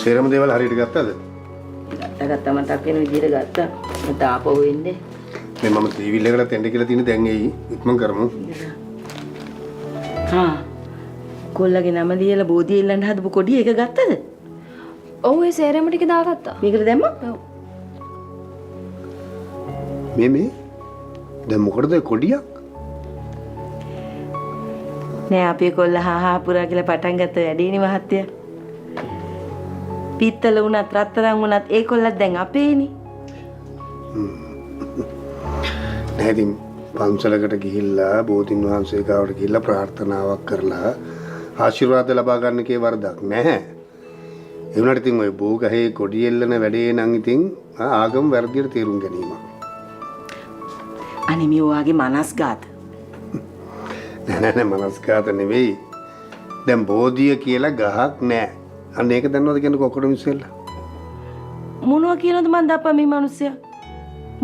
සේරම දේවල් හරියට ගත්තද? ගත්තා මතක් වෙන විදිහට ගත්තා. මට ආපහු එන්නේ. මේ මම ත්‍රිවිල් එකකට එන්න කියලා තියෙන දැන් එයි ඉක්මන් කරමු. කොල්ලගේ නම ලියලා බෝධිය ඉල්ලන්න හදපු කොඩිය එක ගත්තද? ඔව් ඒ සේරම ටික දාගත්තා. මේකට දැම්මා? ඔව්. මේ දැන් මොකටද කොඩියක්? නෑ අපේ කොල්ල හා පුරා කියලා පටන් ගත්ත වැඩේනේ මහත්තයා. පිත්තල වුණත් රත්තරන් වුණත් ඒ කොල්ලත් දැන් අපේනේ. නෑ ඉතින් පන්සලකට ගිහිල්ලා බෝධින් වහන්සේ ගාවට ගිහිල්ලා ප්‍රාර්ථනාවක් කරලා ආශිර්වාද ලබා ගන්න කේ වරදක් නැහැ. ඒ වුණාට ඉතින් ওই බෝගහේ කොඩි එල්ලන වැඩේ නම් ඉතින් ආගම වැරදියට තේරුම් ගැනීම. අනේ මේ ඔයාගේ මනස්ගත. නෑ මනස්ගත නෙවෙයි. දැන් බෝධිය කියලා ගහක් නෑ. අන්න ඒක දන්නවද කියන්නේ කොකඩ මිස්සෙල්ලා? මොනවා කියනවද මන් දප්පා මේ මිනිස්සයා?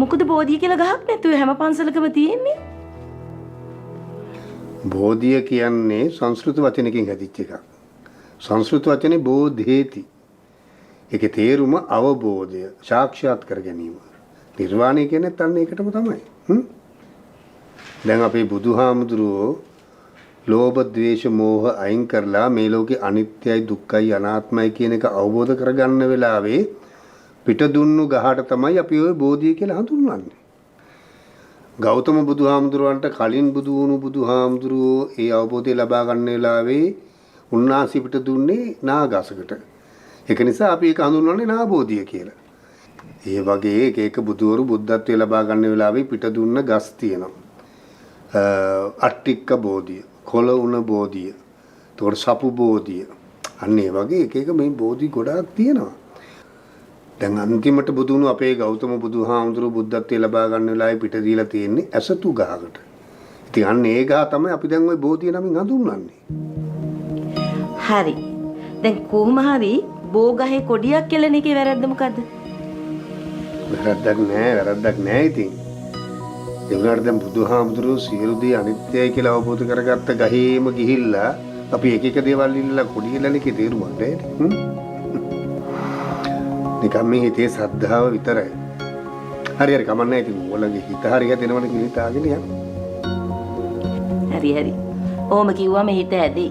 මොකද බෝධිය කියලා ගහක් නැතුව හැම පන්සලකම තියෙන්නේ? බෝධිය කියන්නේ සංස්කෘත වචනකින් හැදිච්ච එකක්. සංස්කෘත වචනේ බෝධේති. ඒකේ තේරුම අවබෝධය, සාක්ෂාත් කර ගැනීම. නිර්වාණය කියන්නේ අන්න ඒකටම තමයි. දැන් අපේ බුදුහාමුදුරුවෝ ලෝභ, ද්වේෂ, මෝහ අයින් කරලා මේ ලෝකේ අනිත්‍යයි, දුක්ඛයි, අනාත්මයි කියන එක අවබෝධ කරගන්න වෙලාවේ පිට දුන්නු ගහට තමයි අපි ওই බෝධිය කියලා හඳුන්වන්නේ. ගෞතම බුදුහාමුදුරුවන්ට කලින් බුදු වුණු බුදුහාමුදුරුවෝ ඒ අවබෝධය ලබා ගන්න වෙලාවේ උන්වහන්සේ පිට දුන්නේ නාගසකට. ඒක නිසා අපි ඒක හඳුන්වන්නේ නාබෝධිය කියලා. ඒ වගේ එක එක බුදුවරු බුද්ධත්වය ලබා ගන්න වෙලාවේ පිට දුන්න ගස් තියෙනවා. අට්ටික්ක බෝධිය, කොළ උණ බෝධිය, එතකොට සපු බෝධිය. අන්න ඒ වගේ එක එක මේ බෝධි ගොඩාක් තියෙනවා. දැන් අන්තිමට බුදුණු අපේ ගෞතම බුදුහාමුදුරුවෝ බුද්ධත්වයේ ලබා ගන්න වෙලාවේ පිට දීලා තියෙන්නේ ඇසතු ගහකට. ඉතින් අන්න ඒ ගහ තමයි අපි දැන් ওই බෝධිය නමින් හඳුන්වන්නේ. හරි. දැන් කොහොම හරි බෝගහේ කොඩියක් කෙලන එකේ වැරද්ද මොකද්ද? වැරද්දක් නෑ ඉතින්. ඒ වුණාට දැන් බුදුහාමුදුරුවෝ සියලු දේ අනිත්‍යයි කියලා අවබෝධ කරගත්ත ගහේම ගිහිල්ලා අපි එක එක දේවල් ඉල්ලලා කොඩි කෙලන එකේ තේරුමක් නැහැ. නිකම් මේ හිතේ ශ්‍රද්ධාව විතරයි. හරි කමන්නේ ඉතින් ඔයගොල්ලන්ගේ හිත හරියට එනවනේ කියලා හිතාගෙන යන්න. හරි. ඕම කිව්වම හිත ඇදේ.